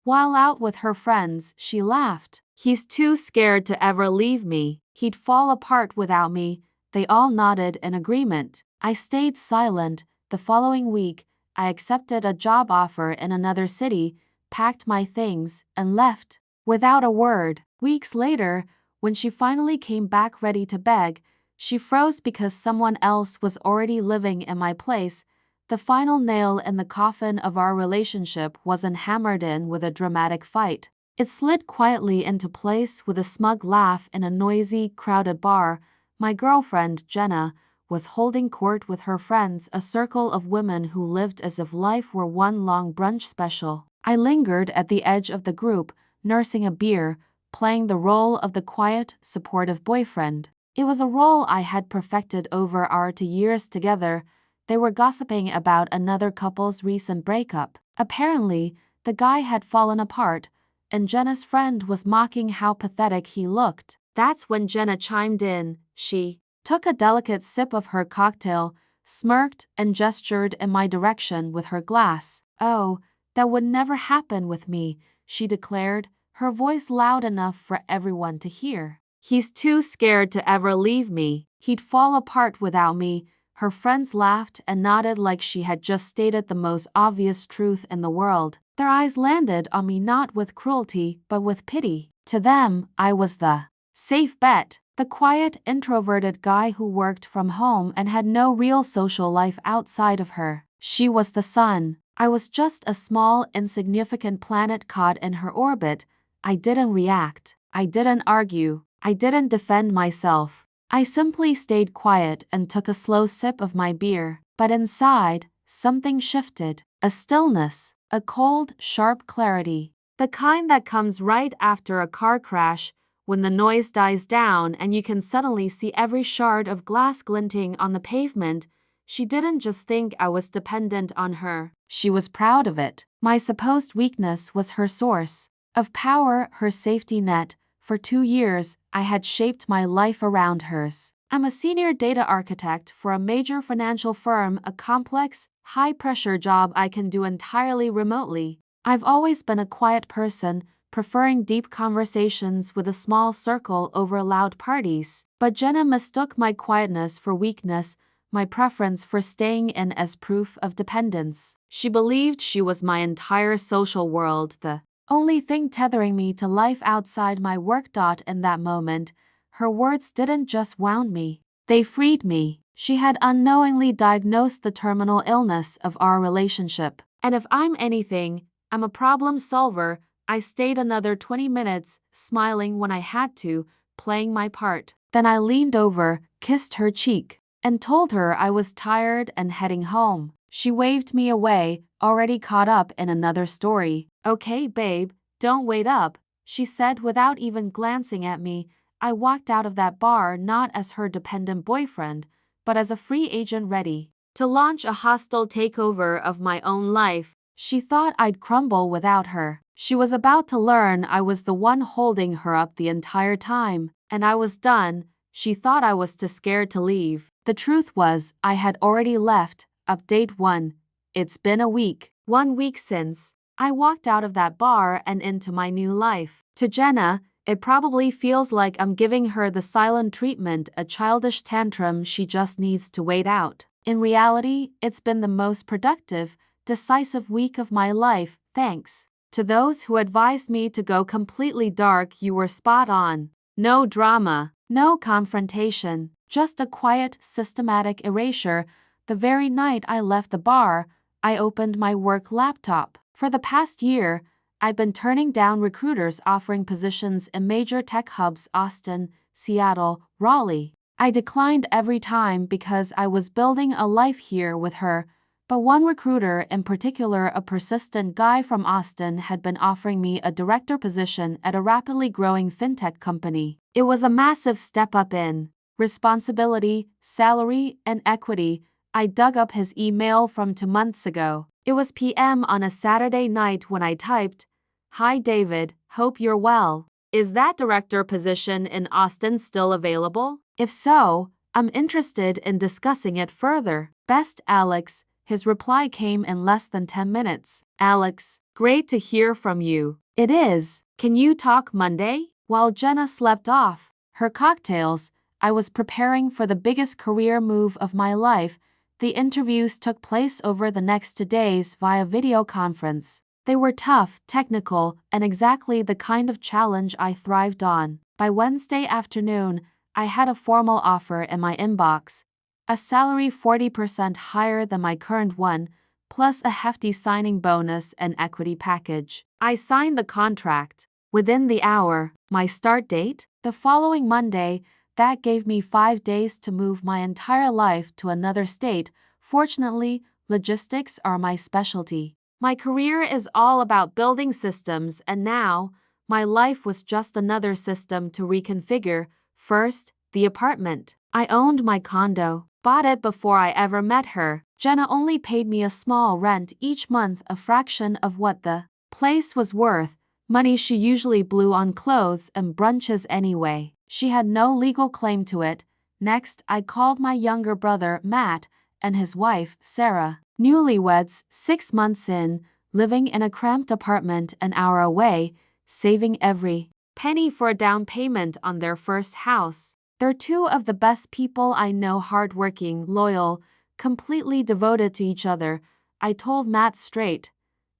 While out with her friends, she laughed. He's too scared to ever leave me. He'd fall apart without me. They all nodded in agreement. I stayed silent. The following week, I accepted a job offer in another city, packed my things, and left. Without a word. Weeks later, when she finally came back ready to beg, she froze because someone else was already living in my place. The final nail in the coffin of our relationship wasn't hammered in with a dramatic fight. It slid quietly into place with a smug laugh in a noisy, crowded bar. My girlfriend, Jenna, was holding court with her friends, a circle of women who lived as if life were one long brunch special. I lingered at the edge of the group, nursing a beer, playing the role of the quiet, supportive boyfriend. It was a role I had perfected over our 2 years together. They were gossiping about another couple's recent breakup. Apparently, the guy had fallen apart, and Jenna's friend was mocking how pathetic he looked. That's when Jenna chimed in. She took a delicate sip of her cocktail, smirked, and gestured in my direction with her glass. "Oh, that would never happen with me," she declared, her voice loud enough for everyone to hear. "He's too scared to ever leave me. He'd fall apart without me." Her friends laughed and nodded like she had just stated the most obvious truth in the world. Their eyes landed on me not with cruelty, but with pity. To them, I was the safe bet, the quiet, introverted guy who worked from home and had no real social life outside of her. She was the sun. I was just a small, insignificant planet caught in her orbit. I didn't react. I didn't argue. I didn't defend myself. I simply stayed quiet and took a slow sip of my beer. But inside, something shifted. A stillness. A cold, sharp clarity. The kind that comes right after a car crash, when the noise dies down and you can suddenly see every shard of glass glinting on the pavement. She didn't just think I was dependent on her. She was proud of it. My supposed weakness was her source of power, her safety net. For 2 years, I had shaped my life around hers. I'm a senior data architect for a major financial firm, a complex, high-pressure job I can do entirely remotely. I've always been a quiet person, preferring deep conversations with a small circle over loud parties. But Jenna mistook my quietness for weakness, my preference for staying in as proof of dependence. She believed she was my entire social world, the only thing tethering me to life outside my work. In that moment, her words didn't just wound me, they freed me. She had unknowingly diagnosed the terminal illness of our relationship. And if I'm anything, I'm a problem solver. I stayed another 20 minutes, smiling when I had to, playing my part. Then I leaned over, kissed her cheek, and told her I was tired and heading home. She waved me away, already caught up in another story. "Okay, babe, don't wait up," she said without even glancing at me. I walked out of that bar not as her dependent boyfriend, but as a free agent ready to launch a hostile takeover of my own life. She thought I'd crumble without her. She was about to learn I was the one holding her up the entire time, and I was done. She thought I was too scared to leave. The truth was, I had already left. Update 1. It's been a week. 1 week since I walked out of that bar and into my new life. To Jenna, it probably feels like I'm giving her the silent treatment, a childish tantrum she just needs to wait out. In reality, it's been the most productive, decisive week of my life, thanks to those who advised me to go completely dark. You were spot on. No drama, no confrontation, just a quiet, systematic erasure. The very night I left the bar, I opened my work laptop. For the past year, I've been turning down recruiters offering positions in major tech hubs: Austin, Seattle, Raleigh. I declined every time because I was building a life here with her. But one recruiter in particular, a persistent guy from Austin, had been offering me a director position at a rapidly growing fintech company. It was a massive step up in responsibility, salary, and equity. I dug up his email from 2 months ago. It was PM on a Saturday night when I typed, "Hi David, hope you're well. Is that director position in Austin still available? If so, I'm interested in discussing it further. Best Alex." His reply came in less than 10 minutes. "Alex, Great to hear from you. It is. Can you talk Monday? While Jenna slept off her cocktails, I was preparing for the biggest career move of my life. The interviews took place over the next 2 days via video conference. They were tough, technical, and exactly the kind of challenge I thrived on. By Wednesday afternoon, I had a formal offer in my inbox. A salary 40% higher than my current one, plus a hefty signing bonus and equity package. I signed the contract. Within the hour, my start date, the following Monday, that gave me 5 days to move my entire life to another state. Fortunately, logistics are my specialty. My career is all about building systems, and now, my life was just another system to reconfigure. First, the apartment. I owned my condo, bought it before I ever met her. Jenna only paid me a small rent each month, a fraction of what the place was worth, money she usually blew on clothes and brunches anyway. She had no legal claim to it. Next, I called my younger brother, Matt, and his wife, Sarah. Newlyweds, 6 months in, living in a cramped apartment an hour away, saving every penny for a down payment on their first house. They're two of the best people I know, hardworking, loyal, completely devoted to each other. I told Matt straight,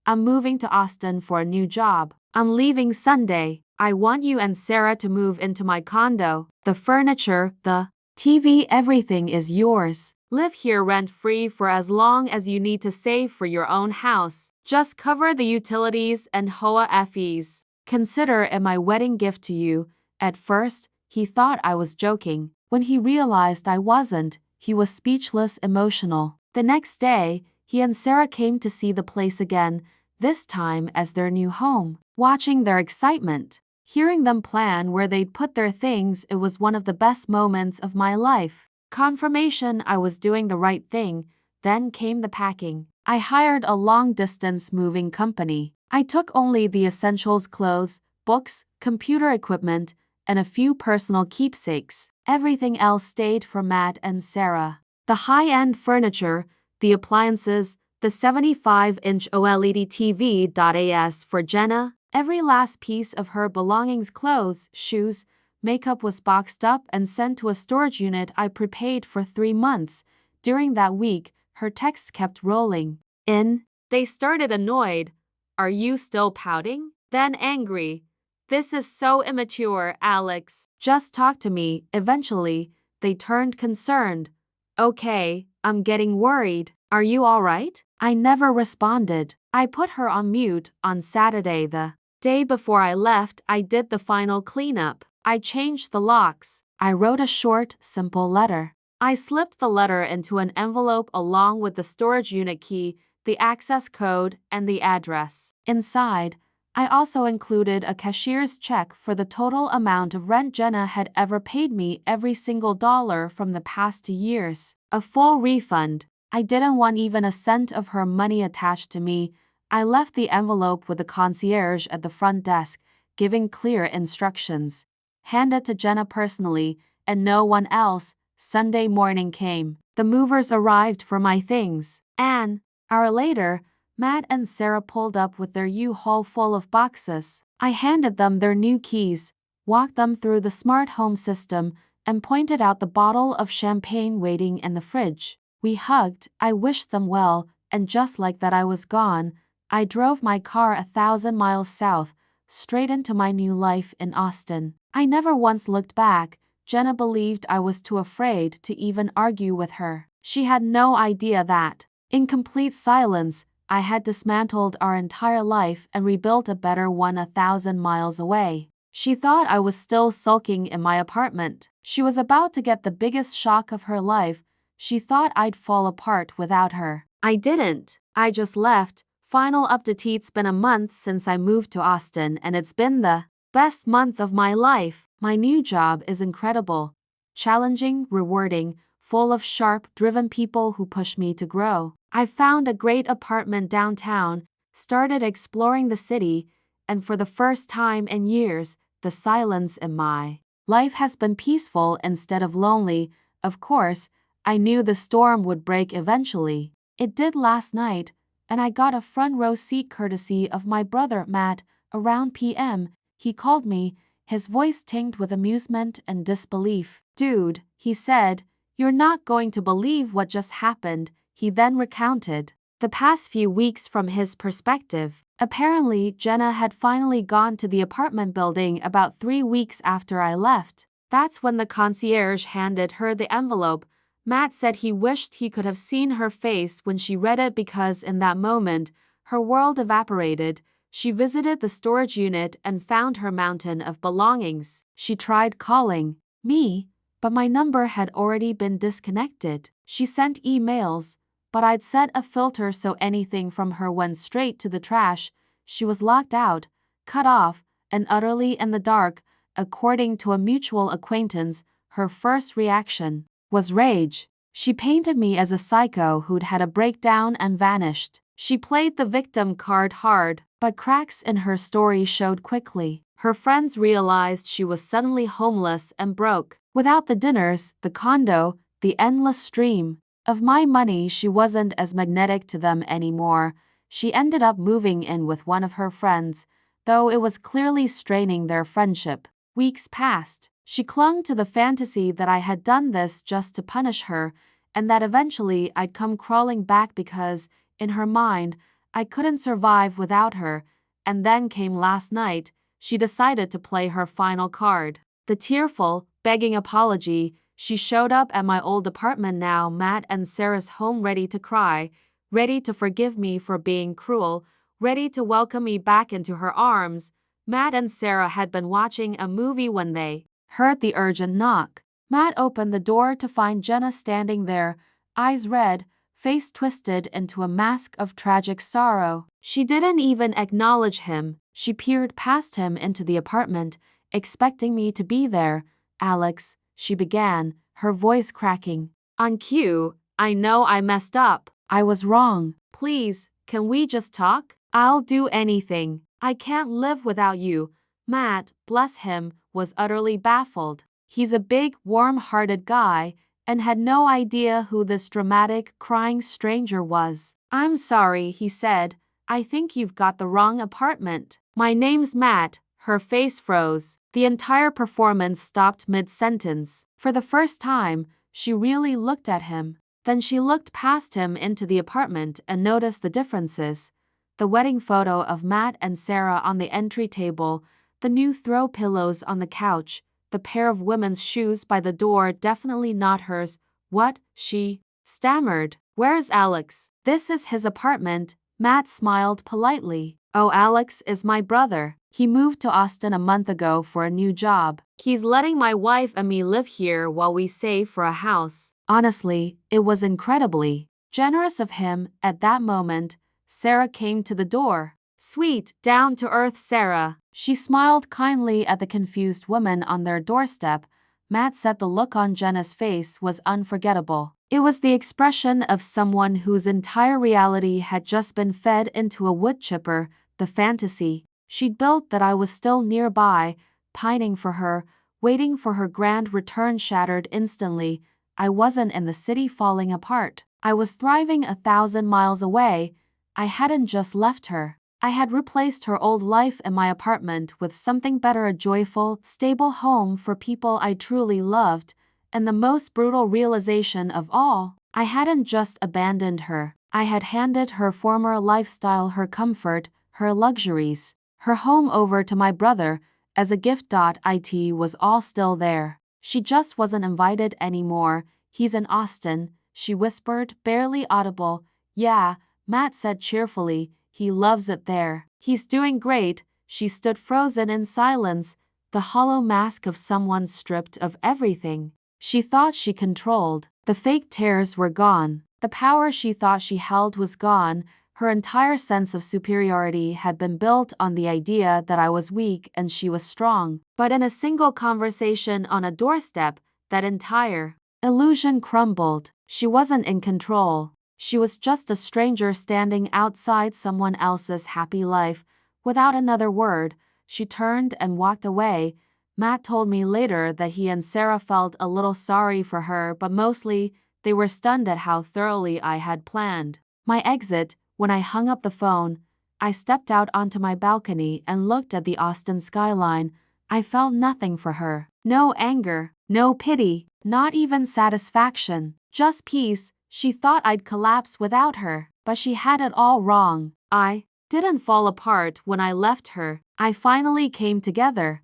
I'm moving to Austin for a new job. I'm leaving Sunday. I want you and Sarah to move into my condo. The furniture, the TV, everything is yours. Live here rent-free for as long as you need to save for your own house. Just cover the utilities and HOA fees. Consider it my wedding gift to you. At first, he thought I was joking. When he realized I wasn't, he was speechless, emotional. The next day, he and Sarah came to see the place again, this time as their new home. Watching their excitement, hearing them plan where they'd put their things, it was one of the best moments of my life. Confirmation I was doing the right thing. Then came the packing. I hired a long-distance moving company. I took only the essentials: clothes, books, computer equipment, and a few personal keepsakes. Everything else stayed for Matt and Sarah. The high-end furniture, the appliances, the 75-inch OLED TV. For Jenna, every last piece of her belongings, clothes, shoes, makeup was boxed up and sent to a storage unit I prepaid for 3 months. During that week, her texts kept rolling in. They started annoyed. Are you still pouting? Then angry. This is so immature, Alex. Just talk to me. Eventually, they turned concerned. Okay, I'm getting worried. Are you all right? I never responded. I put her on mute. On Saturday, the day before I left, I did the final cleanup. I changed the locks. I wrote a short, simple letter. I slipped the letter into an envelope along with the storage unit key, the access code, and the address. Inside, I also included a cashier's check for the total amount of rent Jenna had ever paid me, every single dollar from the past 2 years. A full refund. I didn't want even a cent of her money attached to me. I left the envelope with the concierge at the front desk, giving clear instructions. Hand it to Jenna personally, and no one else. Sunday morning came. The movers arrived for my things. An hour later, Matt and Sarah pulled up with their U-Haul full of boxes. I handed them their new keys, walked them through the smart home system, and pointed out the bottle of champagne waiting in the fridge. We hugged, I wished them well, and just like that I was gone. I drove my car 1,000 miles south, straight into my new life in Austin. I never once looked back. Jenna believed I was too afraid to even argue with her. She had no idea that, in complete silence, I had dismantled our entire life and rebuilt a better one 1,000 miles away. She thought I was still sulking in my apartment. She was about to get the biggest shock of her life. She thought I'd fall apart without her. I didn't. I just left. Final update: it's been a month since I moved to Austin, and it's been the best month of my life. My new job is incredible. Challenging, rewarding, full of sharp, driven people who push me to grow. I found a great apartment downtown, started exploring the city, and for the first time in years, the silence in my life has been peaceful instead of lonely. Of course, I knew the storm would break eventually. It did last night, and I got a front row seat courtesy of my brother Matt. Around p.m., he called me, his voice tinged with amusement and disbelief. "Dude," he said, "you're not going to believe what just happened." He then recounted the past few weeks from his perspective. Apparently, Jenna had finally gone to the apartment building about 3 weeks after I left. That's when the concierge handed her the envelope. Matt said he wished he could have seen her face when she read it because in that moment, her world evaporated. She visited the storage unit and found her mountain of belongings. She tried calling me, but my number had already been disconnected. She sent emails, but I'd set a filter so anything from her went straight to the trash. She was locked out, cut off, and utterly in the dark. According to a mutual acquaintance, her first reaction was rage. She painted me as a psycho who'd had a breakdown and vanished. She played the victim card hard, but cracks in her story showed quickly. Her friends realized she was suddenly homeless and broke. Without the dinners, the condo, the endless stream of my money, she wasn't as magnetic to them anymore. She ended up moving in with one of her friends, though it was clearly straining their friendship. Weeks passed. She clung to the fantasy that I had done this just to punish her, and that eventually I'd come crawling back because, in her mind, I couldn't survive without her. And then came last night. She decided to play her final card. The tearful, begging apology. She showed up at my old apartment now, Matt and Sarah's home, ready to cry, ready to forgive me for being cruel, ready to welcome me back into her arms. Matt and Sarah had been watching a movie when they heard the urgent knock. Matt opened the door to find Jenna standing there, eyes red, face twisted into a mask of tragic sorrow. She didn't even acknowledge him. She peered past him into the apartment, expecting me to be there. "Alex," she began, her voice cracking. "On cue, I know I messed up. I was wrong. Please, can we just talk? I'll do anything. I can't live without you." Matt, bless him, was utterly baffled. He's a big, warm-hearted guy, and had no idea who this dramatic, crying stranger was. "I'm sorry," he said. "I think you've got the wrong apartment." "My name's Matt." Her face froze. The entire performance stopped mid-sentence. For the first time, she really looked at him. Then she looked past him into the apartment and noticed the differences. The wedding photo of Matt and Sarah on the entry table, the new throw pillows on the couch, the pair of women's shoes by the door, definitely not hers. "What?" she stammered. "Where's Alex?" "This is his apartment." Matt smiled politely. "Oh, Alex is my brother. He moved to Austin a month ago for a new job. He's letting my wife and me live here while we save for a house." Honestly, it was incredibly generous of him. At that moment, Sarah came to the door. Sweet, down-to-earth Sarah. She smiled kindly at the confused woman on their doorstep. Matt said the look on Jenna's face was unforgettable. It was the expression of someone whose entire reality had just been fed into a wood chipper, the fantasy she'd built that I was still nearby, pining for her, waiting for her grand return, shattered instantly. I wasn't in the city falling apart. I was thriving 1,000 miles away. I hadn't just left her. I had replaced her old life in my apartment with something better, a joyful, stable home for people I truly loved. And the most brutal realization of all, I hadn't just abandoned her. I had handed her former lifestyle, her comfort, her luxuries, her home over to my brother as a gift. It was all still there. She just wasn't invited anymore. "He's in Austin," she whispered, barely audible. "Yeah," Matt said cheerfully. "He loves it there. He's doing great." She stood frozen in silence, the hollow mask of someone stripped of everything she thought she controlled. The fake tears were gone. The power she thought she held was gone. Her entire sense of superiority had been built on the idea that I was weak and she was strong. But in a single conversation on a doorstep, that entire illusion crumbled. She wasn't in control. She was just a stranger standing outside someone else's happy life. Without another word, she turned and walked away. Matt told me later that he and Sarah felt a little sorry for her, but mostly they were stunned at how thoroughly I had planned my exit. When I hung up the phone, I stepped out onto my balcony and looked at the Austin skyline. I felt nothing for her. No anger, no pity, not even satisfaction. Just peace. She thought I'd collapse without her, but she had it all wrong. I didn't fall apart when I left her. I finally came together.